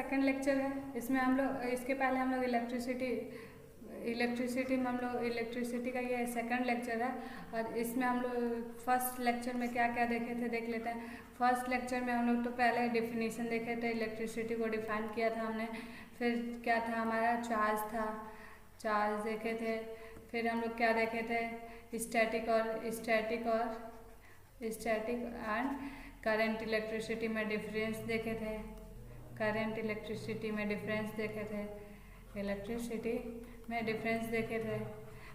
Second lecture है। इसमें हम लोग इसके पहले हम लोग इलेक्ट्रिसिटी में हम लोग इलेक्ट्रिसिटी का ये सेकंड लेक्चर है। और इसमें हम लोग फर्स्ट लेक्चर में क्या क्या देखे थे देख लेते हैं। फर्स्ट लेक्चर में हम लोग तो पहले डिफिनीशन देखे थे, इलेक्ट्रिसिटी को डिफाइन किया था हमने। फिर क्या था हमारा चार्ज था, चार्ज देखे थे। फिर हम लोग क्या देखे थे, स्टैटिक एंड करंट इलेक्ट्रिसिटी में डिफरेंस देखे थे। करंट इलेक्ट्रिसिटी में डिफरेंस देखे थे, इलेक्ट्रिसिटी में डिफरेंस देखे थे।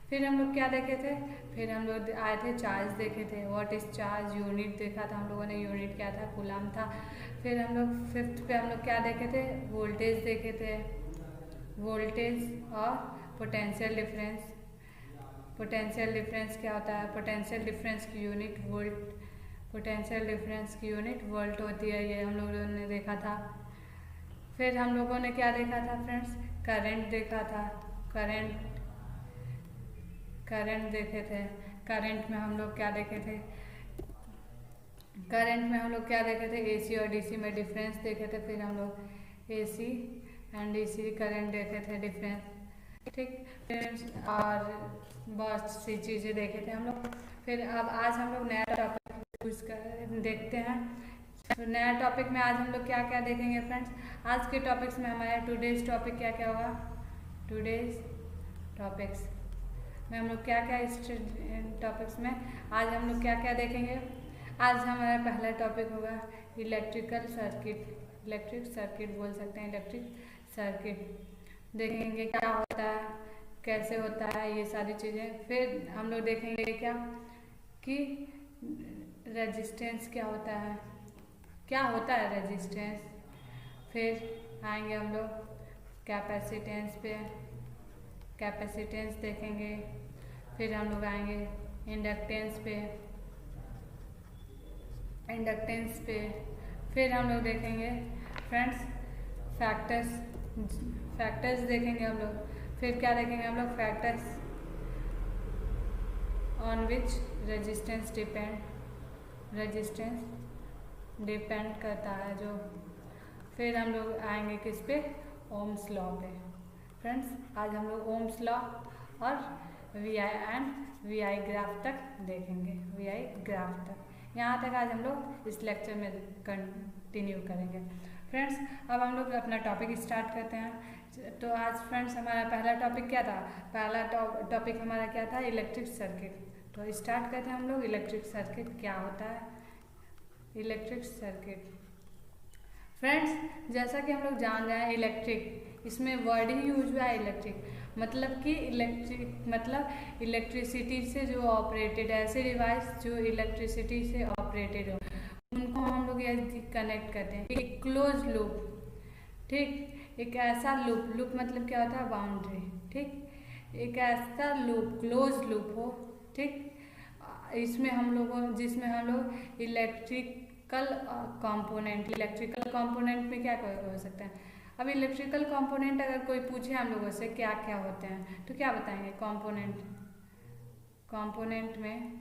फिर हम लोग क्या देखे थे, फिर हम लोग आए थे चार्ज देखे थे, व्हाट इज चार्ज, यूनिट देखा था हम लोगों ने, यूनिट क्या था, कूलम था। फिर हम लोग फिफ्थ पे हम लोग क्या देखे थे, वोल्टेज देखे थे, वोल्टेज और पोटेंशियल डिफरेंस। पोटेंशियल डिफरेंस क्या होता है, पोटेंशियल डिफरेंस की यूनिट वोल्ट, पोटेंशियल डिफरेंस की यूनिट वोल्ट होती है, ये हम लोगों ने देखा था। फिर हम लोगों ने क्या देखा था फ्रेंड्स, करंट देखा था, करंट देखे थे। करंट में हम लोग क्या देखे थे, करंट में हम लोग क्या देखे थे, एसी और डीसी में डिफरेंस देखे थे। फिर हम लोग एसी एंड डीसी करंट देखे थे डिफरेंस, ठीक। और बहुत सी चीज़ें देखे थे हम लोग। फिर अब आज हम लोग नया टॉपिक यूज कर देखते हैं। तो नया टॉपिक में आज हम लोग क्या क्या देखेंगे फ्रेंड्स। आज के टॉपिक्स में हमारा टुडेज टॉपिक क्या क्या होगा, टुडेज टॉपिक्स में हम लोग क्या क्या इस टॉपिक्स में आज हम लोग क्या क्या देखेंगे। आज हमारा पहला टॉपिक होगा इलेक्ट्रिकल सर्किट, इलेक्ट्रिक सर्किट बोल सकते हैं, इलेक्ट्रिक सर्किट देखेंगे क्या होता है, कैसे होता है, ये सारी चीज़ें। फिर हम लोग देखेंगे क्या कि रेजिस्टेंस क्या होता है, क्या होता है रेजिस्टेंस। फिर आएंगे हम लोग कैपेसिटेंस पे, कैपेसिटेंस देखेंगे। फिर हम लोग आएंगे इंडक्टेंस पे, इंडक्टेंस पे। फिर हम लोग देखेंगे फ्रेंड्स फैक्टर्स, फैक्टर्स देखेंगे हम लोग। फिर क्या देखेंगे हम लोग, factors on which resistance depend, resistance depend करता है जो। फिर हम लोग आएंगे किस पे, ओम्स लॉ पे। फ्रेंड्स आज हम लोग ओम्स लॉ और V I and V I graph तक देखेंगे, वी आई ग्राफ तक। यहाँ तक आज हम लोग इस लेक्चर में कंटिन्यू करेंगे। फ्रेंड्स अब हम लोग अपना टॉपिक स्टार्ट करते हैं। तो आज फ्रेंड्स हमारा पहला टॉपिक क्या था, पहला टॉपिक हमारा क्या था, इलेक्ट्रिक सर्किट। तो स्टार्ट करते हैं हम लोग, इलेक्ट्रिक सर्किट क्या होता है, इलेक्ट्रिक सर्किट। फ्रेंड्स जैसा कि हम लोग जान रहे हैं इलेक्ट्रिक, इसमें वर्ड ही यूज हुआ है इलेक्ट्रिक, मतलब कि इलेक्ट्रिक मतलब इलेक्ट्रिसिटी से जो ऑपरेटेड है, ऐसे डिवाइस जो इलेक्ट्रिसिटी से ऑपरेटेड हो उनको हम लोग ये कनेक्ट करते हैं, एक क्लोज लूप, ठीक। एक ऐसा लूप, लूप मतलब क्या होता है, बाउंड्री, ठीक। एक ऐसा लूप, क्लोज लूप हो, ठीक। इसमें हम लोगों, जिसमें हम लोग इलेक्ट्रिकल कंपोनेंट, इलेक्ट्रिकल कंपोनेंट में क्या हो सकता है। अब इलेक्ट्रिकल कंपोनेंट अगर कोई पूछे हम लोगों से क्या क्या होते हैं तो क्या बताएंगे, कंपोनेंट, कंपोनेंट में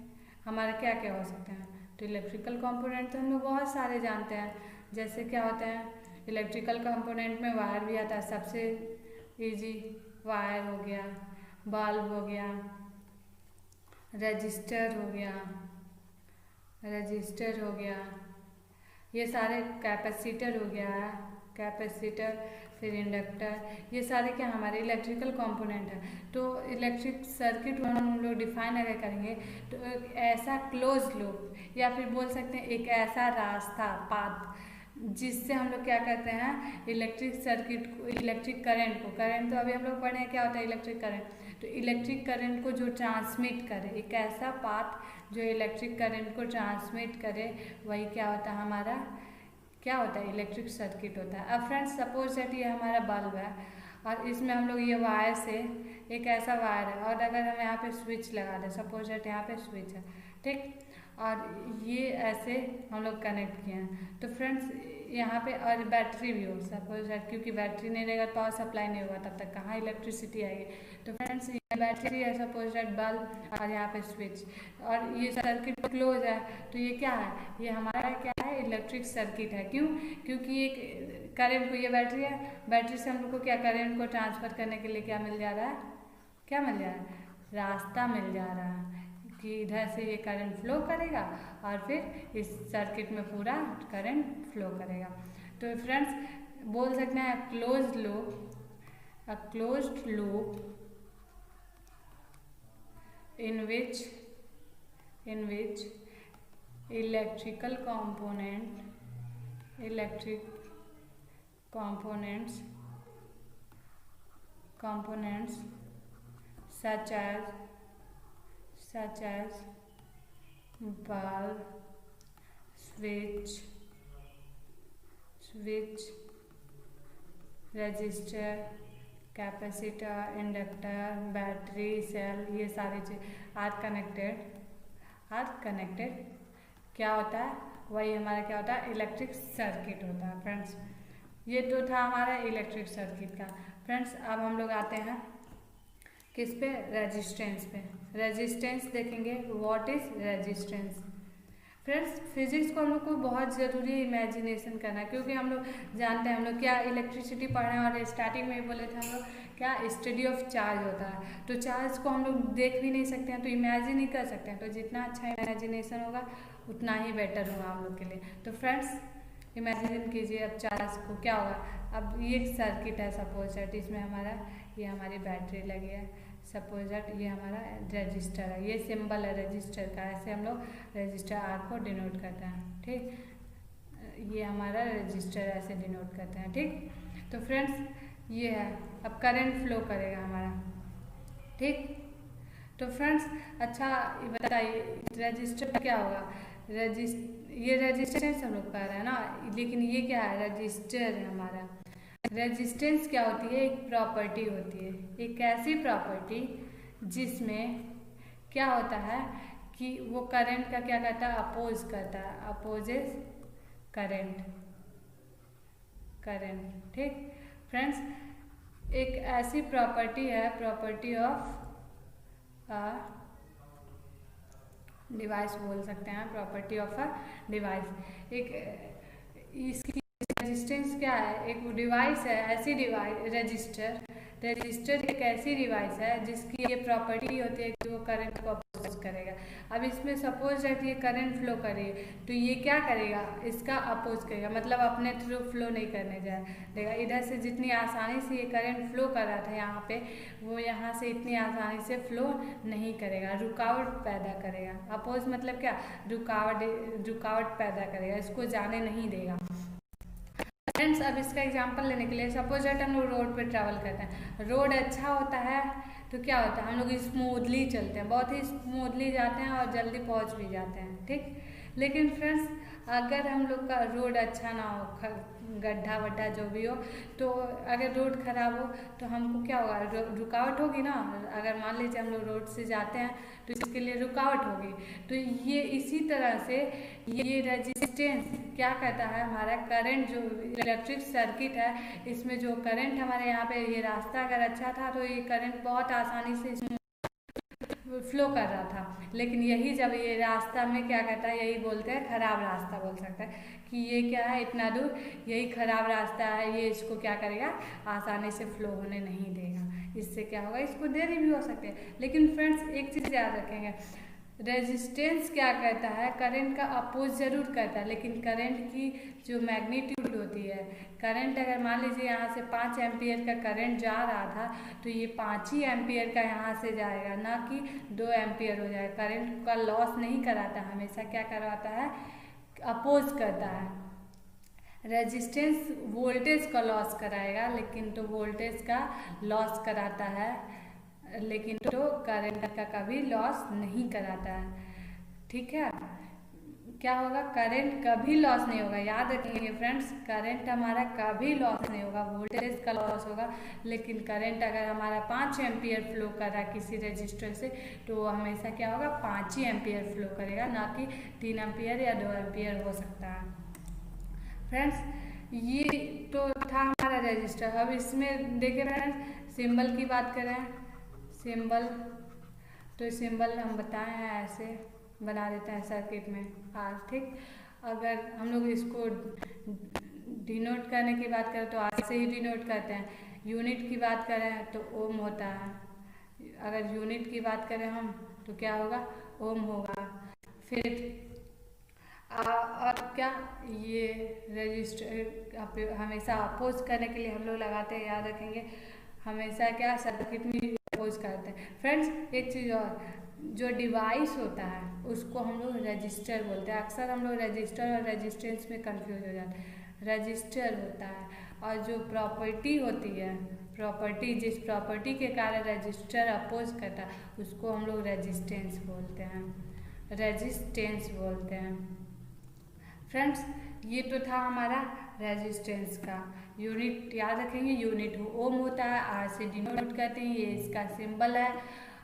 हमारे क्या क्या हो सकते हैं। तो इलेक्ट्रिकल कंपोनेंट तो हम लोग बहुत सारे जानते हैं, जैसे क्या होते हैं, इलेक्ट्रिकल कंपोनेंट में वायर भी आता है, सबसे इजी वायर हो गया, बल्ब हो गया, रजिस्टर हो गया, रजिस्टर हो गया, ये सारे, कैपेसिटर हो गया, कैपेसिटर, फिर इंडक्टर, ये सारे क्या हमारे इलेक्ट्रिकल कंपोनेंट है। तो इलेक्ट्रिक सर्किट हम लोग डिफाइन अगर करेंगे तो एक ऐसा क्लोज लूप, या फिर बोल सकते हैं एक ऐसा रास्ता, पाथ, जिससे हम लोग क्या करते हैं, इलेक्ट्रिक सर्किट को, इलेक्ट्रिक करंट को, करंट तो अभी हम लोग पढ़े हैं क्या होता है इलेक्ट्रिक करंट, तो इलेक्ट्रिक करंट को जो ट्रांसमिट करे, एक ऐसा पाथ जो इलेक्ट्रिक करंट को ट्रांसमिट करे, वही क्या होता है हमारा, क्या होता है, इलेक्ट्रिक सर्किट होता है। अब फ्रेंड्स सपोज दैट ये हमारा बल्ब है और इसमें हम लोग ये वायर से, एक ऐसा वायर है और अगर हम यहाँ पे स्विच लगा दें, सपोज दैट यहाँ पे स्विच है, ठीक, और ये ऐसे हम लोग कनेक्ट किए हैं। तो फ्रेंड्स यहाँ पे और बैटरी भी हो, सपोज दैट, क्योंकि बैटरी नहीं रहेगा तो पावर सप्लाई नहीं होगा, तब तक कहाँ इलेक्ट्रिसिटी आएगी। तो फ्रेंड्स ये बैटरी है, सपोज दैट बल्ब, और यहाँ पे स्विच, और ये सर्किट क्लोज है, तो ये क्या है, ये हमारा क्या है, इलेक्ट्रिक सर्किट है। क्यों, क्योंकि एक करंट को, ये बैटरी है, बैटरी से हम लोग को क्या करंट को ट्रांसफर करने के लिए क्या मिल जा रहा है, क्या मिल जा रहा है, रास्ता मिल जा रहा है कि इधर से ये करंट फ्लो करेगा और फिर इस सर्किट में पूरा करंट फ्लो करेगा। तो फ्रेंड्स बोल सकते हैं closed loop in which electric components such as bulb, switch, resistor, capacitor, inductor, battery, cell, ये सारी चीज आर कनेक्टेड क्या होता है, वही हमारा क्या होता है, इलेक्ट्रिक सर्किट होता है। फ्रेंड्स ये तो था हमारा इलेक्ट्रिक सर्किट का। फ्रेंड्स अब हम लोग आते हैं किस पे, रेजिस्टेंस पे। रेजिस्टेंस देखेंगे, what is resistance. Friends physics को हम लोग को बहुत ज़रूरी है इमेजिनेशन करना, क्योंकि हम लोग जानते हैं, हम लोग क्या इलेक्ट्रिसिटी पढ़ रहे हैं और स्टार्टिंग में ही बोले थे हम लोग क्या स्टडी ऑफ चार्ज होता है। तो चार्ज को हम लोग देख भी नहीं सकते हैं तो इमेजिन ही कर सकते हैं, तो जितना अच्छा इमेजिनेशन होगा उतना ही बेटर होगा हम लोग के लिए। तो फ्रेंड्स इमेजिन कीजिए अब चार्ज को क्या होगा। अब ये एक सर्किट है सपोज दैट, इसमें हमारा ये हमारी बैटरी लगी है, सपोज दैट ये हमारा रजिस्टर है, ये सिंबल है रजिस्टर का, ऐसे हम लोग रजिस्टर आर को डिनोट करते हैं। ठीक, ये हमारा रजिस्टर ऐसे डिनोट करते हैं। ठीक, तो फ्रेंड्स ये है, अब करंट फ्लो करेगा हमारा। ठीक, तो फ्रेंड्स अच्छा बताइए रजिस्टर क्या होगा। ये रजिस्टेंस हम लोग कह रहे हैं ना, लेकिन ये क्या है, रजिस्टर है हमारा। रेजिस्टेंस क्या होती है, एक प्रॉपर्टी होती है, एक ऐसी प्रॉपर्टी जिसमें क्या होता है कि वो करंट का क्या करता है, अपोज करता है, अपोजेस करंट। ठीक फ्रेंड्स, एक ऐसी प्रॉपर्टी है, प्रॉपर्टी ऑफ डिवाइस बोल सकते हैं, प्रॉपर्टी ऑफ अ डिवाइस। एक इसकी रेजिस्टेंस क्या है, एक डिवाइस है, ऐसी डिवाइस रजिस्टर एक ऐसी डिवाइस है जिसकी ये प्रॉपर्टी होती है कि वो करंट को अपोज करेगा। अब इसमें सपोज दैट ये करंट फ्लो करे तो ये क्या करेगा, इसका अपोज करेगा, मतलब अपने थ्रू फ्लो नहीं करने जाएगा। इधर से जितनी आसानी से ये करंट फ्लो कर रहा था यहाँ पे, वो यहाँ से इतनी आसानी से फ्लो नहीं करेगा, रुकावट पैदा करेगा। अपोज मतलब क्या, रुकावट पैदा करेगा, इसको जाने नहीं देगा। फ्रेंड्स अब इसका एग्जांपल लेने के लिए सपोज दैट हम लोग रोड पे ट्रैवल करते हैं, रोड अच्छा होता है तो क्या होता है, हम लोग स्मूथली चलते हैं, बहुत ही स्मूथली जाते हैं और जल्दी पहुंच भी जाते हैं। ठीक, लेकिन फ्रेंड्स अगर हम लोग का रोड अच्छा ना हो, गड्ढा वड्ढा जो भी हो, तो अगर रोड खराब हो तो हमको क्या होगा, रुकावट होगी ना। अगर मान लीजिए हम लोग रोड से जाते हैं तो इसके लिए रुकावट होगी। तो ये इसी तरह से ये रेजिस्टेंस क्या कहता है, हमारा करंट जो इलेक्ट्रिक सर्किट है, इसमें जो करंट हमारे यहाँ पे ये रास्ता अगर अच्छा था तो ये करंट बहुत आसानी से इसमें फ्लो कर रहा था। लेकिन यही जब ये रास्ता में क्या कहता है, यही बोलते हैं खराब रास्ता बोल सकता है कि ये क्या है, इतना दूर यही खराब रास्ता है, ये इसको क्या करेगा, आसानी से फ्लो होने नहीं देगा। इससे क्या होगा, इसको देरी भी हो सकती है। लेकिन फ्रेंड्स एक चीज़ याद रखेंगे, रेजिस्टेंस क्या कहता है, करंट का अपोज जरूर करता है, लेकिन करंट की जो मैग्नीट्यूड होती है, करंट अगर मान लीजिए यहाँ से 5 एम्पियर का करंट जा रहा था तो ये 5 ही एम्पियर का यहाँ से जाएगा, ना कि 2 एम्पियर हो जाएगा। करंट का लॉस नहीं कराता, हमेशा क्या करवाता है, अपोज करता है। रेजिस्टेंस वोल्टेज का लॉस कराएगा, लेकिन तो वोल्टेज का लॉस कराता है, लेकिन तो करंट का कभी लॉस नहीं कराता है। ठीक है, क्या होगा, करंट कभी लॉस नहीं होगा, याद रखिए फ्रेंड्स, करंट हमारा कभी लॉस नहीं होगा, वोल्टेज का लॉस होगा। लेकिन करंट अगर हमारा 5 एम्पियर फ्लो कर रहा है किसी रजिस्टर से, तो हमेशा क्या होगा, 5 ही एम्पियर फ्लो करेगा, ना कि 3 एम्पियर या 2 एम्पियर हो सकता है। फ्रेंड्स ये तो था हमारा रजिस्टर। अब इसमें देखिए फ्रेंड्स, सिंबल की बात करें, सिंबल तो सिंबल हम बताए हैं ऐसे बना देते हैं सर्किट में आर। ठीक, अगर हम लोग इसको डिनोट करने की बात करें तो आर से ही डिनोट करते हैं। यूनिट की बात करें तो ओम होता है। अगर यूनिट की बात करें हम तो क्या होगा, ओम होगा। फिर अब क्या, ये रजिस्टर हमेशा अपोज करने के लिए हम लोग लगाते हैं, याद रखेंगे। हमेशा क्या सर्किट में अपोज करते हैं। फ्रेंड्स एक चीज़ और, जो डिवाइस होता है उसको हम लोग रजिस्टर बोलते हैं। अक्सर हम लोग रजिस्टर और रेजिस्टेंस में कंफ्यूज हो जाते हैं। रजिस्टर होता है, और जो प्रॉपर्टी होती है, प्रॉपर्टी जिस प्रॉपर्टी के कारण रजिस्टर अपोज करता है उसको हम लोग रेजिस्टेंस बोलते हैं, रेजिस्टेंस बोलते हैं। फ्रेंड्स ये तो था हमारा रेजिस्टेंस का। यूनिट याद रखेंगे, यूनिट ओम होता है, आर से डिनोट करते हैं, ये इसका सिंबल है।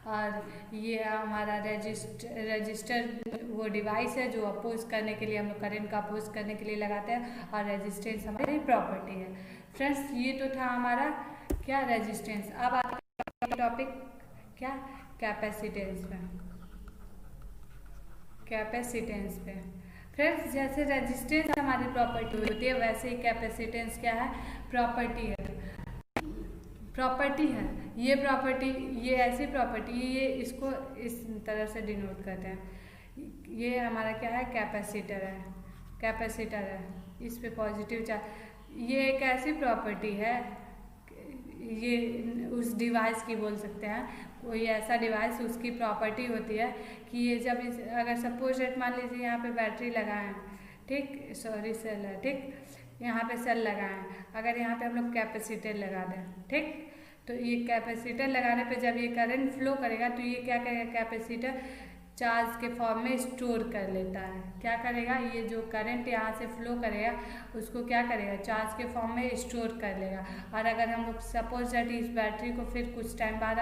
और ये हमारा रजिस्टर वो डिवाइस है जो अपोज करने के लिए हम लोग करंट का अपोज करने के लिए लगाते हैं, और रेजिस्टेंस हमारी प्रॉपर्टी है। फ्रेंड्स ये तो था हमारा क्या, रेजिस्टेंस। अब आता है टॉपिक क्या, कैपेसिटेंस पे। कैपेसिटेंस पे फ्रेंड्स जैसे रेजिस्टेंस हमारी प्रॉपर्टी होती है, वैसे ही कैपेसिटेंस क्या है, प्रॉपर्टी है। प्रॉपर्टी है ये प्रॉपर्टी, ये ऐसी प्रॉपर्टी, ये इसको इस तरह से डिनोट करते हैं। ये हमारा क्या है, कैपेसिटर है, कैपेसिटर है। इस पे पॉजिटिव चार्ज, ये एक ऐसी प्रॉपर्टी है, ये उस डिवाइस की बोल सकते हैं, कोई ऐसा डिवाइस उसकी प्रॉपर्टी होती है कि ये जब अगर सपोज डेट मान लीजिए यहाँ पे बैटरी लगाएं, ठीक, सॉरी सेल है, ठीक, यहाँ पे सेल लगाएं, अगर यहाँ पे हम लोग कैपेसिटर लगा दें, ठीक, तो ये कैपेसिटर लगाने पे जब ये करंट फ्लो करेगा तो ये क्या करेगा, कैपेसिटर चार्ज के फॉर्म में स्टोर कर लेता है। क्या करेगा, ये जो करंट यहाँ से फ्लो करेगा उसको क्या करेगा, चार्ज के फॉर्म में स्टोर कर लेगा। और अगर हम लोग सपोज दैट इस बैटरी को फिर कुछ टाइम बाद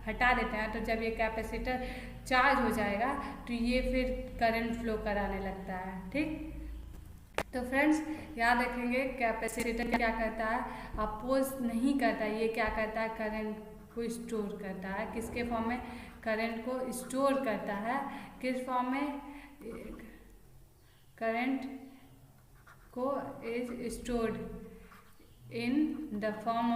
हटा देते हैं तो जब ये कैपेसिटर चार्ज हो जाएगा तो ये फिर करंट फ्लो कराने लगता है, ठीक। तो फ्रेंड्स याद रखेंगे, कैपेसिटर क्या करता है, अपोज नहीं करता, ये क्या करता है, करंट को स्टोर करता है। किसके फॉर्म में, करंट को स्टोर करता है। किस फॉर्म में, करंट को is stored in the form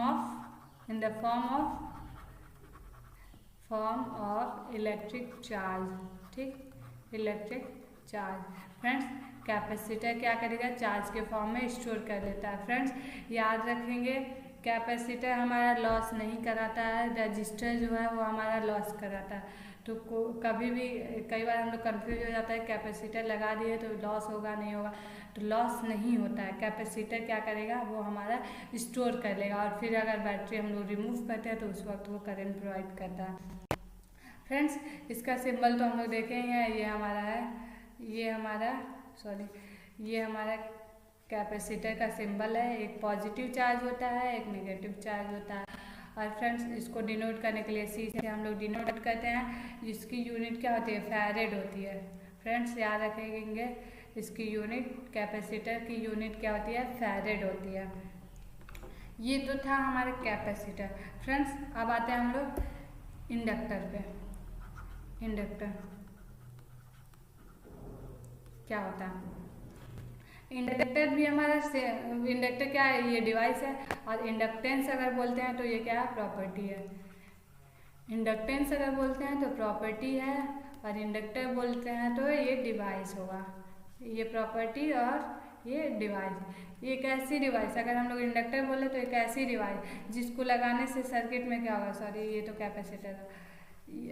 of electric charge, ठीक, इलेक्ट्रिक चार्ज। फ्रेंड्स कैपेसिटर क्या करेगा, चार्ज के फॉर्म में स्टोर कर लेता है। फ्रेंड्स याद रखेंगे, कैपेसिटर हमारा लॉस नहीं कराता है, रजिस्टर जो है वो हमारा लॉस कराता है। तो कभी भी कई बार हम लोग कन्फ्यूज हो जाता है, कैपेसिटर लगा दिए तो लॉस होगा नहीं होगा, तो लॉस नहीं होता है। कैपेसिटर क्या करेगा, वो हमारा स्टोर कर लेगा, और फिर अगर बैटरी हम लोग रिमूव करते हैं तो उस वक्त वो करंट प्रोवाइड करता है। फ्रेंड्स इसका सिंबल तो हम लोग देखे ही हैं, ये हमारा है, ये हमारा कैपेसिटर का सिंबल है। एक पॉजिटिव चार्ज होता है, एक नेगेटिव चार्ज होता है। और फ्रेंड्स इसको डिनोट करने के लिए सी से हम लोग डिनोट करते हैं, जिसकी यूनिट क्या होती है, फैरेड होती है। फ्रेंड्स याद रखेंगे, इसकी यूनिट, कैपेसिटर की यूनिट क्या होती है, फैरेड होती है। ये तो था हमारे कैपेसिटर। फ्रेंड्स अब आते हैं हम लोग इंडक्टर पे। इंडक्टर क्या होता है, इंडक्टर भी हमारा इंडक्टर क्या है, ये डिवाइस है। और इंडक्टेंस अगर बोलते हैं तो ये क्या है, प्रॉपर्टी है। इंडक्टेंस अगर बोलते हैं तो प्रॉपर्टी है, और इंडक्टर बोलते हैं तो ये डिवाइस होगा। ये प्रॉपर्टी और ये डिवाइस, ये एक ऐसी डिवाइस, अगर हम लोग इंडक्टर बोले तो एक ऐसी डिवाइस जिसको लगाने से सर्किट में क्या होगा, सॉरी ये तो कैपेसिटर है,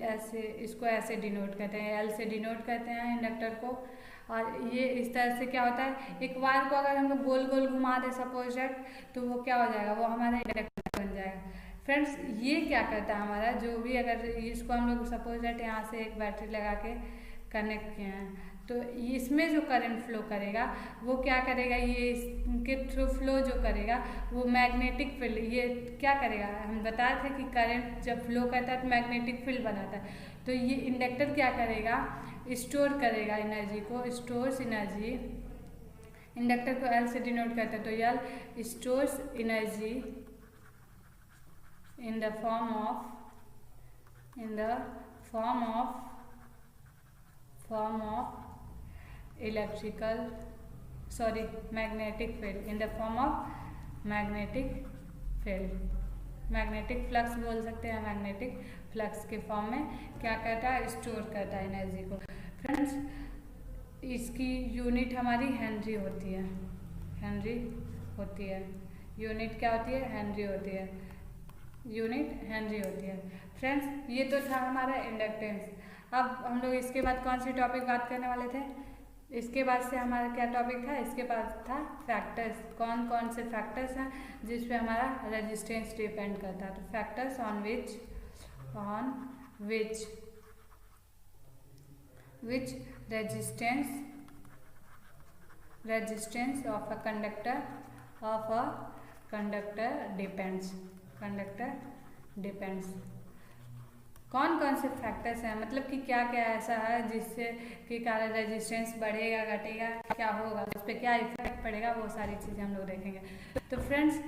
ऐसे इसको ऐसे डिनोट करते हैं, एल से डिनोट करते हैं इंडक्टर को। और ये इस तरह से क्या होता है, एक वायर को अगर हम लोग गोल गोल घुमा दें सपोज दैट, तो वो क्या हो जाएगा, वो हमारा इंडक्टर बन जाएगा। फ्रेंड्स ये क्या करता है, हमारा जो भी, अगर इसको हम लोग सपोज दैट यहाँ से एक बैटरी लगा के कनेक्ट किए हैं, तो इसमें जो करंट फ्लो करेगा वो क्या करेगा, ये इसके थ्रू फ्लो जो करेगा वो मैग्नेटिक फील्ड, ये क्या करेगा, हम बताए थे कि करंट जब फ्लो करता है तो मैग्नेटिक फील्ड बनाता है। तो ये इंडक्टर क्या करेगा, स्टोर करेगा एनर्जी को, स्टोर्स एनर्जी। इंडक्टर को एल से डिनोट करते हैं, तो L stores energy in the form of electrical sorry magnetic field, in the form of magnetic field, magnetic flux बोल सकते हैं, मैग्नेटिक फ्लक्स के फॉर्म में क्या करता है, स्टोर करता है एनर्जी को। फ्रेंड्स इसकी यूनिट हमारी हेनरी होती है, हेनरी होती है, यूनिट क्या होती है, हेनरी होती है, यूनिट हेनरी होती है। फ्रेंड्स ये तो था हमारा इंडक्टेंस। अब हम लोग इसके बाद कौन सी टॉपिक बात करने वाले थे, इसके बाद से हमारा क्या टॉपिक था, इसके बाद था फैक्टर्स, कौन कौन से फैक्टर्स हैं जिस पे हमारा रेजिस्टेंस डिपेंड करता है। तो factors on which resistance of a conductor depends, कौन कौन से फैक्टर्स हैं, मतलब कि क्या क्या ऐसा है जिससे के कारण रेजिस्टेंस बढ़ेगा घटेगा, क्या होगा, उस पर क्या इफेक्ट पड़ेगा, वो सारी चीज़ें हम लोग देखेंगे। तो फ्रेंड्स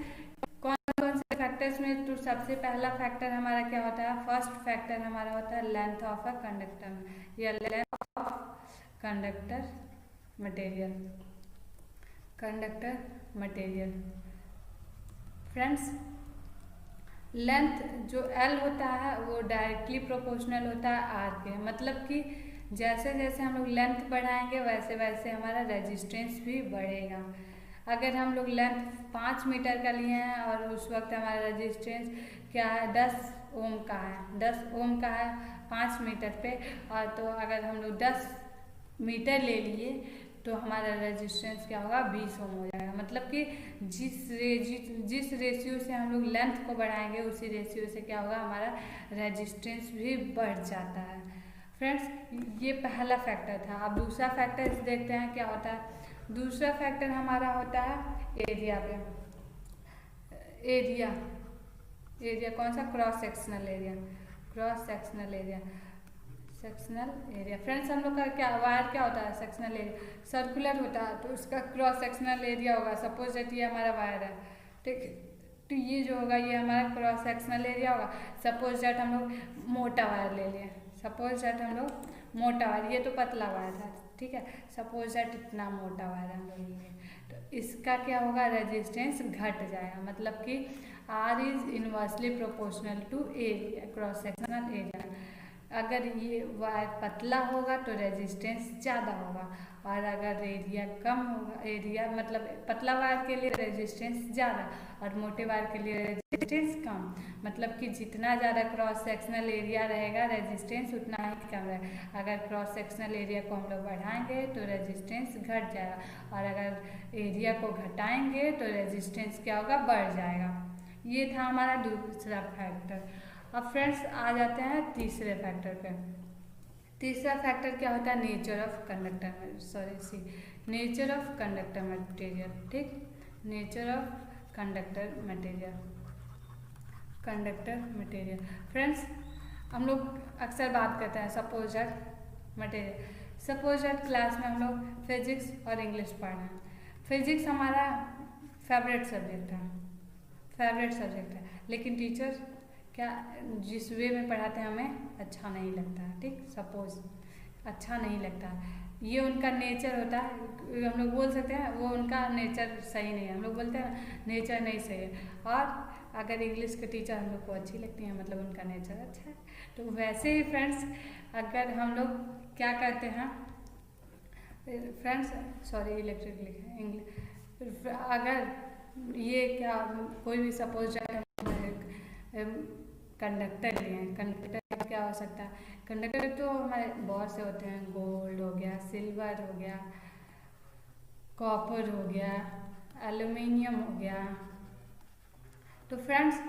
कौन कौन से फैक्टर्स में, तो सबसे पहला फैक्टर हमारा क्या होता है, फर्स्ट फैक्टर हमारा होता है लेंथ ऑफ अ कंडक्टर या length of conductor material. Friends length जो L होता है वो डायरेक्टली प्रोपोर्शनल होता है R के, मतलब कि जैसे जैसे हम लोग लेंथ बढ़ाएंगे वैसे वैसे हमारा रेजिस्टेंस भी बढ़ेगा। अगर हम लोग लेंथ 5 मीटर का लिए हैं और उस वक्त हमारा रेजिस्टेंस क्या है, 10 ओम का है, 10 ओम का है 5 मीटर पे, और तो अगर हम लोग 10 मीटर ले लिए तो हमारा रेजिस्टेंस क्या होगा, 20 ओम हो जाएगा। मतलब कि जिस रेशियो से हम लोग लेंथ को बढ़ाएंगे उसी रेशियो से क्या होगा, हमारा रेजिस्टेंस भी बढ़ जाता है। फ्रेंड्स ये पहला फैक्टर था। अब दूसरा फैक्टर देखते हैं क्या होता है। दूसरा फैक्टर हमारा होता है एरिया पे, एरिया कौन सा, क्रॉस सेक्शनल एरिया। फ्रेंड्स हम लोग का क्या वायर क्या होता है, सेक्शनल एरिया, सर्कुलर होता है तो उसका क्रॉस सेक्शनल एरिया होगा। सपोज दैट ये हमारा वायर है, ठीक, तो ये जो होगा ये हमारा क्रॉस सेक्शनल एरिया होगा। सपोज दैट हम लोग मोटा वायर ले लिए, सपोज दैट हम लोग मोटा वायर, ये तो पतला वायर था, ठीक है, सपोज दैट इतना मोटा वायर हम लोग लिए, तो इसका क्या होगा, रेजिस्टेंस घट जाएगा। मतलब कि R is inversely proportional to area, cross sectional area. अगर ये वायर पतला होगा तो रेजिस्टेंस ज़्यादा होगा, और अगर एरिया कम होगा, एरिया मतलब पतला वायर के लिए रेजिस्टेंस ज़्यादा और मोटे वायर के लिए रेजिस्टेंस कम। मतलब कि जितना ज़्यादा क्रॉस सेक्शनल एरिया रहेगा रेजिस्टेंस उतना ही कम रहेगा। अगर क्रॉस सेक्शनल एरिया को हम लोग बढ़ाएंगे तो रेजिस्टेंस घट जाएगा, और अगर एरिया को घटाएंगे तो रेजिस्टेंस क्या होगा, बढ़ जाएगा। ये था हमारा दूसरा फैक्टर। अब फ्रेंड्स आ जाते हैं तीसरे फैक्टर पे। तीसरा फैक्टर क्या होता है, नेचर ऑफ कंडक्टर मटेरियल, ठीक, nature of conductor material. Friends हम लोग अक्सर बात करते हैं suppose that material, suppose that class में हम लोग फिजिक्स और इंग्लिश पढ़ रहे हैं। फिजिक्स हमारा फेवरेट सब्जेक्ट है, लेकिन टीचर क्या जिस वे में पढ़ाते हैं हमें अच्छा नहीं लगता है, ठीक, सपोज अच्छा नहीं लगता है, ये उनका नेचर होता है। हम लोग बोल सकते हैं वो उनका नेचर सही नहीं है, हम लोग बोलते हैं नेचर नहीं सही है। और अगर इंग्लिश के टीचर हम लोग को अच्छी लगती हैं, मतलब उनका नेचर अच्छा है। तो वैसे ही फ्रेंड्स अगर हम लोग क्या करते हैं, फ्रेंड्स सॉरी इलेक्ट्रिक लिखे इंग्लिश, अगर ये क्या कोई भी सपोज कंडक्टर लिए हैं, कंडक्टर क्या हो सकता है, कंडक्टर तो हमारे बहुत से होते हैं, गोल्ड हो गया, सिल्वर हो गया, कॉपर हो गया, एल्युमिनियम हो गया। तो फ्रेंड्स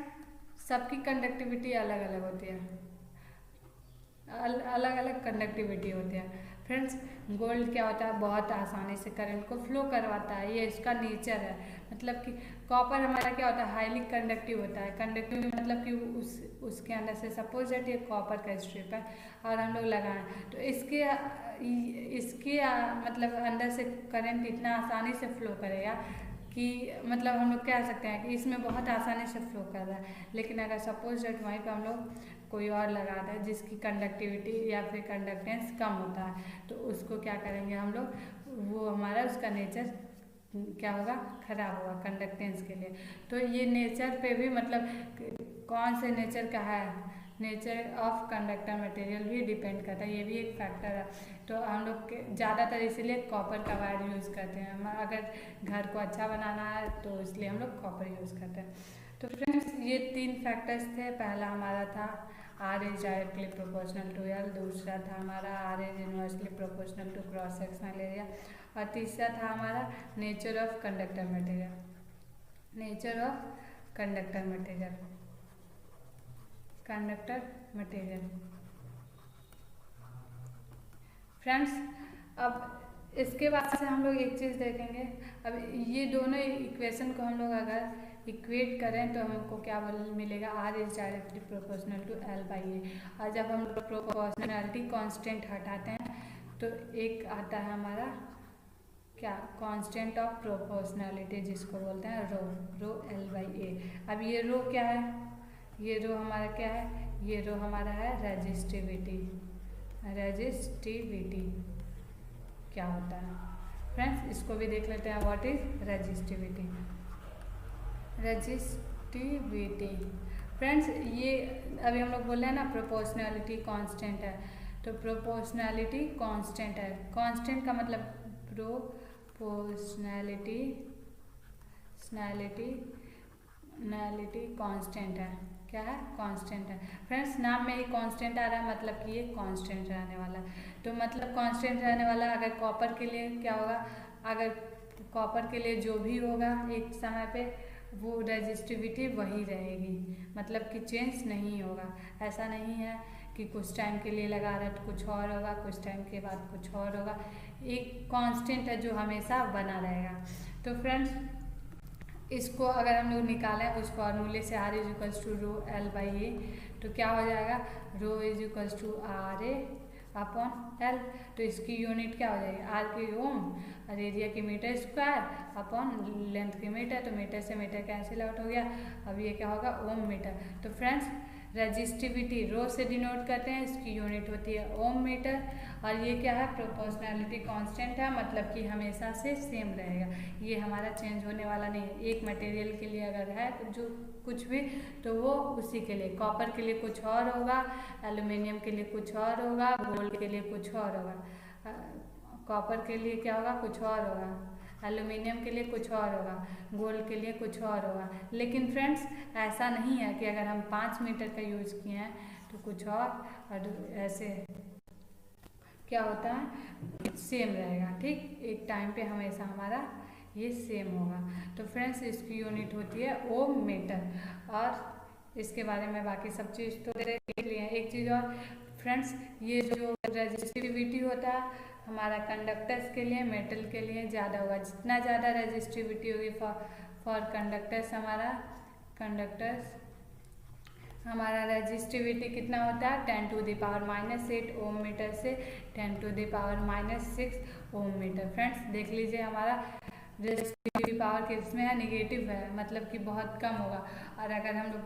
सबकी कंडक्टिविटी अलग अलग होती है, अलग अलग कंडक्टिविटी होती है। फ्रेंड्स गोल्ड क्या होता है, बहुत आसानी से करंट को फ्लो करवाता है, ये इसका नेचर है। मतलब कि कॉपर हमारा क्या होता है, हाईली कंडक्टिव होता है। कंडक्टिव मतलब कि उसके अंदर से सपोज दैट ये कॉपर का स्ट्रिप है और हम लोग लगाएं तो इसके मतलब अंदर से करंट इतना आसानी से फ्लो करेगा कि मतलब हम लोग कह सकते हैं कि इसमें बहुत आसानी से फ्लो कर रहा है। लेकिन अगर सपोज दैट वहीं पर हम लोग कोई और लगा दें जिसकी कंडक्टिविटी या फिर कंडक्टेंस कम होता है, तो उसको क्या करेंगे हम लोग, वो हमारा उसका नेचर क्या होगा, खराब होगा कंडक्टेंस के लिए। तो ये नेचर पे भी मतलब कौन से नेचर का है, नेचर ऑफ कंडक्टर मटेरियल भी डिपेंड करता है, ये भी एक फैक्टर है। तो हम लोग ज़्यादातर इसीलिए कॉपर का वायर यूज़ करते हैं, हम अगर घर को अच्छा बनाना है तो इसलिए हम लोग कॉपर यूज़ करते हैं। तो फ्रेंड्स ये 3 फैक्टर्स थे। पहला हमारा था R is directly proportional to L, दूसरा था हमारा R is inversely proportional to cross sectional area, और तीसरा था हमारा nature of conductor material, nature of conductor material, conductor material. Friends अब इसके बाद से हम लोग एक चीज़ देखेंगे। अब ये दोनों इक्वेशन को हम लोग अगर इक्वेट करें तो हमको क्या मिलेगा, R is directly proportional to L by A. और जब हम लोग प्रोपोर्शनैलिटी कांस्टेंट हटाते हैं तो एक आता है हमारा क्या, कांस्टेंट ऑफ प्रोपोर्शनैलिटी, जिसको बोलते हैं रो L बाई ए। अब ये रो क्या है, ये रो हमारा क्या है, ये रो हमारा है रेजिस्टिविटी। रेजिस्टिविटी क्या होता है फ्रेंड्स, इसको भी देख लेते हैं। What is resistivity, resistivity friends ये अभी हम लोग बोल रहे हैं ना प्रोपोर्शनैलिटी कांस्टेंट है, तो प्रोपोर्शनैलिटी कांस्टेंट है। कांस्टेंट का मतलब प्रोपोर्शनैलिटी कांस्टेंट है, क्या है, कांस्टेंट है। फ्रेंड्स नाम में ही कांस्टेंट आ रहा है, मतलब कि ये कांस्टेंट रहने वाला है। तो मतलब कांस्टेंट रहने वाला, अगर कॉपर के लिए क्या होगा, अगर कॉपर के लिए जो भी होगा एक समय पे वो रेजिस्टिविटी वही रहेगी, मतलब कि चेंज नहीं होगा। ऐसा नहीं है कि कुछ टाइम के लिए लगा रहा तो कुछ और होगा, कुछ टाइम के बाद कुछ और होगा। एक कांस्टेंट है जो हमेशा बना रहेगा। तो फ्रेंड्स इसको अगर हम लोग निकालें उस फॉर्मूले से R is equals to rho L by A, तो क्या हो जाएगा, rho is equals to R A upon L। तो इसकी यूनिट क्या हो जाएगी, R की ओम और एरिया की मीटर स्क्वायर अपॉन लेंथ की मीटर, तो मीटर से मीटर कैंसिल आउट हो गया। अब ये क्या होगा, ओम मीटर। तो फ्रेंड्स रेजिस्टिविटी रो से डिनोट करते हैं, इसकी यूनिट होती है ओम मीटर, और ये क्या है, प्रोपोर्शनैलिटी कांस्टेंट है, मतलब कि हमेशा से सेम रहेगा, ये हमारा चेंज होने वाला नहीं है। एक मटेरियल के लिए अगर है जो कुछ भी, तो वो उसी के लिए, कॉपर के लिए कुछ और होगा, एल्यूमिनियम के लिए कुछ और होगा, गोल्ड के लिए कुछ और होगा, कॉपर के लिए क्या होगा, कुछ और होगा, एल्यूमिनियम के लिए कुछ और होगा, गोल्ड के लिए कुछ और होगा। लेकिन फ्रेंड्स ऐसा नहीं है कि अगर हम 5 मीटर का यूज़ किए हैं तो कुछ और ऐसे क्या होता है, सेम रहेगा। ठीक, एक टाइम पे हमेशा हमारा ये सेम होगा। तो फ्रेंड्स इसकी यूनिट होती है ओम मीटर, और इसके बारे में बाकी सब चीज़ तो देख लिए। एक चीज़ और फ्रेंड्स, ये जो रेजिस्टिविटी होता है हमारा कंडक्टर्स के लिए, मेटल के लिए ज़्यादा होगा। जितना ज़्यादा रेजिस्टिविटी होगी फॉर कंडक्टर्स, हमारा रेजिस्टिविटी कितना होता है, 10 to the power -8 ohm metre से 10 to the power -6 ohm metre. Friends देख लीजिए हमारा रेजिस्टिविटी पावर किस में है, निगेटिव है, मतलब कि बहुत कम होगा। और अगर हम लोग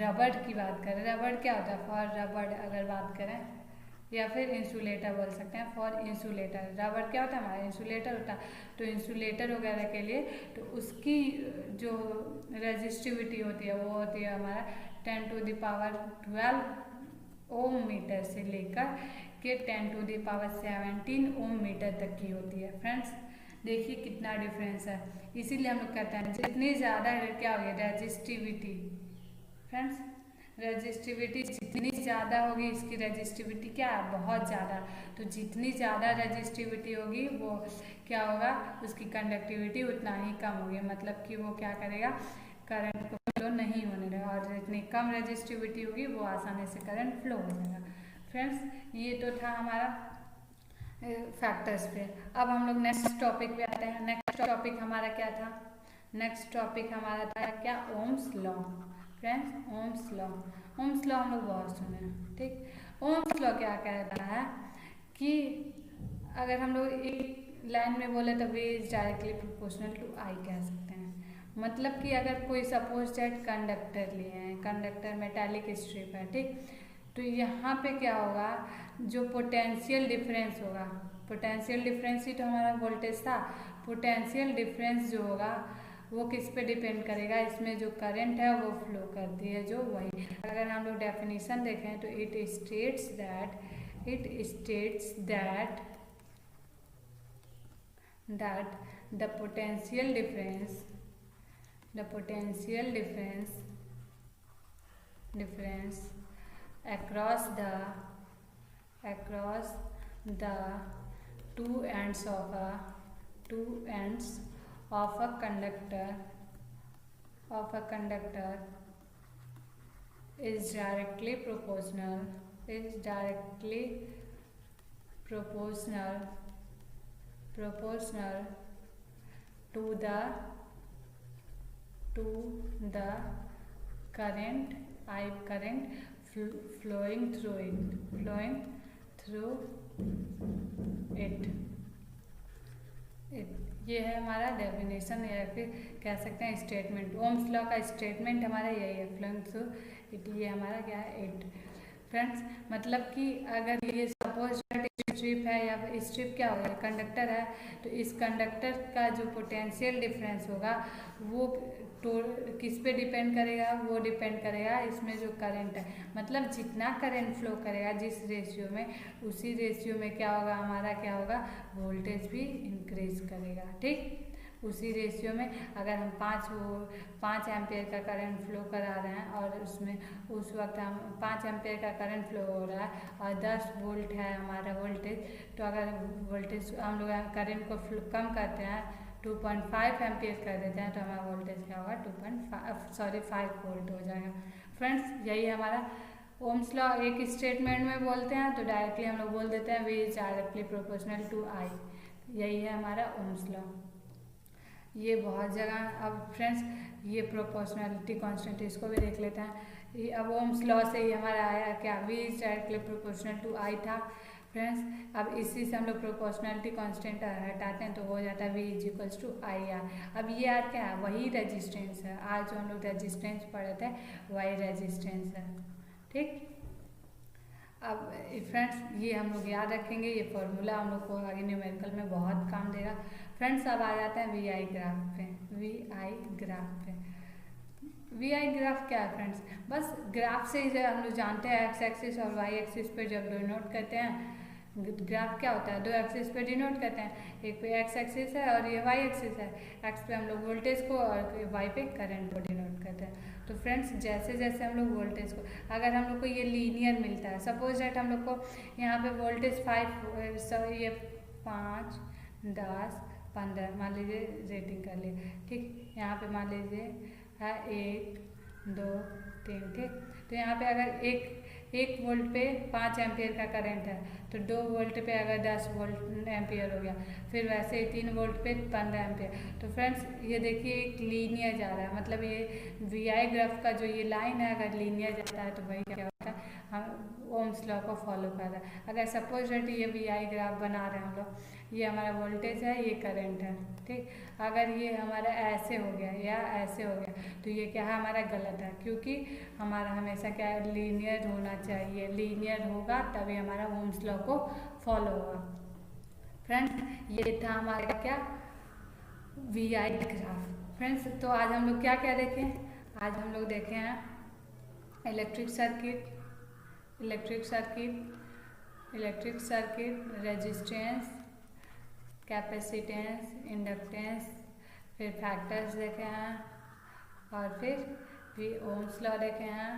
रबड़ की बात करें, रबड़ क्या होता है, फॉर रबड़ अगर बात करें, या फिर इंसुलेटर बोल सकते हैं, फॉर इंसुलेटर। रबड़ क्या होता है, हमारा इंसुलेटर होता है। तो इंसुलेटर वगैरह के लिए तो उसकी जो रेजिस्टिविटी होती है वो होती है हमारा 10 to the power 12 ohm metre से लेकर के 10 to the power 17 ohm metre तक की होती है। फ्रेंड्स देखिए कितना डिफरेंस है। इसीलिए हम लोग कहते हैं जितनी ज़्यादा क्या होगी रेजिस्टिविटी, फ्रेंड्स रेजिस्टिविटी जितनी ज़्यादा होगी, इसकी रेजिस्टिविटी क्या है, बहुत ज़्यादा। तो जितनी ज़्यादा रेजिस्टिविटी होगी वो क्या होगा, उसकी कंडक्टिविटी उतना ही कम होगी, मतलब कि वो क्या करेगा, करंट को फ्लो नहीं होने देगा। और जितनी कम रेजिस्टिविटी होगी वो आसानी से करंट फ्लो हो जाएगा। फ्रेंड्स ये तो था हमारा फैक्टर्स पे। अब हम लोग नेक्स्ट टॉपिक पे आते हैं। नेक्स्ट टॉपिक हमारा क्या था, नेक्स्ट टॉपिक हमारा था क्या, Ohm's law. Friends Ohm's law, Ohm's law हम लोग बहुत सुने हैं। ठीक, ओम्स लॉ क्या कहता है कि अगर हम लोग एक लाइन में बोले तो V is directly proportional to I कह सकते हैं। मतलब कि अगर कोई सपोज दैट कंडक्टर लिए हैं, कंडक्टर मेटालिक स्ट्रिप है, ठीक, तो यहाँ पे क्या होगा, जो पोटेंशियल डिफरेंस होगा पोटेंशियल डिफरेंस ही तो हमारा वोल्टेज था। पोटेंशियल डिफरेंस जो होगा वो किस पे डिपेंड करेगा, इसमें जो करंट है वो फ्लो करती है जो वही। अगर हम लोग डेफिनेशन देखें तो it states that the potential difference across the two ends of a conductor is directly proportional to the current flowing through it। ये है हमारा डेफिनेशन या फिर कह सकते हैं स्टेटमेंट। ओम्स लॉ का स्टेटमेंट हमारा यही है, फ्लोइंग थ्रू इट। ये हमारा क्या है, इट। फ्रेंड्स मतलब कि अगर ये सपोज स्ट्रिप है या फिर स्ट्रिप क्या होगा, कंडक्टर है, तो इस कंडक्टर का जो पोटेंशियल डिफरेंस होगा वो किस पे डिपेंड करेगा, वो डिपेंड करेगा इसमें जो करंट है। मतलब जितना करंट फ्लो करेगा जिस रेशियो में, उसी रेशियो में क्या होगा, हमारा क्या होगा, वोल्टेज भी इंक्रीज करेगा। ठीक, उसी रेशियो में अगर हम 5 एम्पियर का करंट फ्लो करा रहे हैं और उसमें उस वक्त हम 5 एम्पियर का करंट फ्लो हो रहा है और 10 वोल्ट है हमारा वोल्टेज, तो अगर वोल्टेज हम लोग करंट को कम करते हैं 2.5 एम्पियर कर देते हैं तो हमारा वोल्टेज क्या होगा 5 वोल्ट हो जाएगा। फ्रेंड्स यही हमारा ओम्स लॉ एक स्टेटमेंट में बोलते हैं तो डायरेक्टली हम लोग बोल देते हैं V is directly proportional to I. यही है हमारा ओम्स लॉ। ये बहुत जगह, अब फ्रेंड्स ये प्रोपोर्शनलिटी कांस्टेंट इसको भी देख लेते हैं। अब ओम्स लॉ से ही हमारा आया क्या, V is directly proportional to I था। फ्रेंड्स अब इसी से हम लोग प्रोपोर्शनलिटी कांस्टेंट हटाते हैं तो हो जाता है V is equals to I R. अब ये आर क्या है, वही रेजिस्टेंस है। आज जो हम लोग रेजिस्टेंस पढ़े थे वही रेजिस्टेंस है। ठीक, अब फ्रेंड्स ये हम लोग याद रखेंगे, ये फॉर्मूला हम लोग को आगे न्यूमेरिकल में बहुत काम देगा। फ्रेंड्स अब आ जाते हैं वी आई ग्राफ पे। वी आई ग्राफ क्या है फ्रेंड्स, बस ग्राफ से ही हम लोग जानते हैं एक्स एक्सिस और वाई एक्सिस पे जब डिनोट करते हैं, ग्राफ क्या होता है, 2 एक्सिस पे डिनोट करते हैं, एक पे एक्स एक्सिस है और ये वाई एक्सिस है। एक्स पे हम लोग वोल्टेज को और वाई पे करंट को डिनोट करते हैं। तो फ्रेंड्स जैसे जैसे हम लोग वोल्टेज को, अगर हम लोग को ये लीनियर मिलता है, सपोज दैट हम लोग को यहाँ पे वोल्टेज 5 10 15 मान लीजिए रेटिंग कर लिए। ठीक, यहाँ पे मान लीजिए है 1 2 3। ठीक, तो यहाँ पे अगर एक वोल्ट पे 5 एम्पियर का करंट है तो 2 वोल्ट पे अगर 10 वोल्ट एम्पियर हो गया, फिर वैसे ही 3 वोल्ट पे 15 एम्पियर। तो फ्रेंड्स ये देखिए एक लीनियर जा रहा है, मतलब ये वी आई ग्राफ का जो ये लाइन है अगर लीनियर जाता है तो वही क्या होता है, हम ओम्स लॉ को फॉलो कर रहा है। अगर सपोज दैट ये वी आई ग्राफ बना रहे हैं हम लोग, ये हमारा वोल्टेज है, ये करंट है। ठीक, अगर ये हमारा ऐसे हो गया या ऐसे हो गया तो ये क्या है, हमारा गलत है, क्योंकि हमारा हमेशा क्या है, लीनियर होना चाहिए। लीनियर होगा तभी हमारा ओम्स लॉ को फॉलो होगा। फ्रेंड्स ये था हमारा क्या, वी आई ग्राफ। फ्रेंड्स तो आज हम लोग क्या क्या देखें, आज हम लोग देखे हैं electric circuit, resistance, capacitance, inductance, फिर फैक्टर्स देखे हैं और फिर भी ओम्स लॉ देखे हैं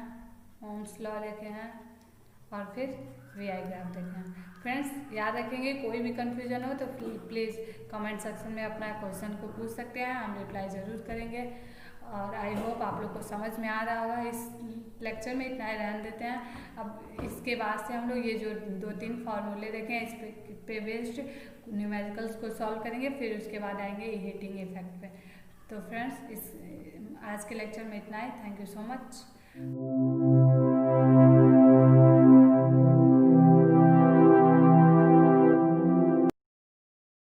और फिर वी आई ग्राफ देखे हैं। फ्रेंड्स याद रखेंगे, कोई भी कंफ्यूजन हो तो प्लीज़ कमेंट सेक्शन में अपना क्वेश्चन को पूछ सकते हैं, हम रिप्लाई ज़रूर करेंगे। और आई होप आप लोग को समझ में आ रहा होगा। इस लेक्चर में इतना ही रहने देते हैं। अब इसके बाद से हम लोग ये जो 2-3 फार्मूले देखें इस पे बेस्ड न्यूमेरिकल्स को सॉल्व करेंगे, फिर उसके बाद आएंगे हीटिंग इफेक्ट पे। तो फ्रेंड्स आज के लेक्चर में इतना ही। Thank you so much.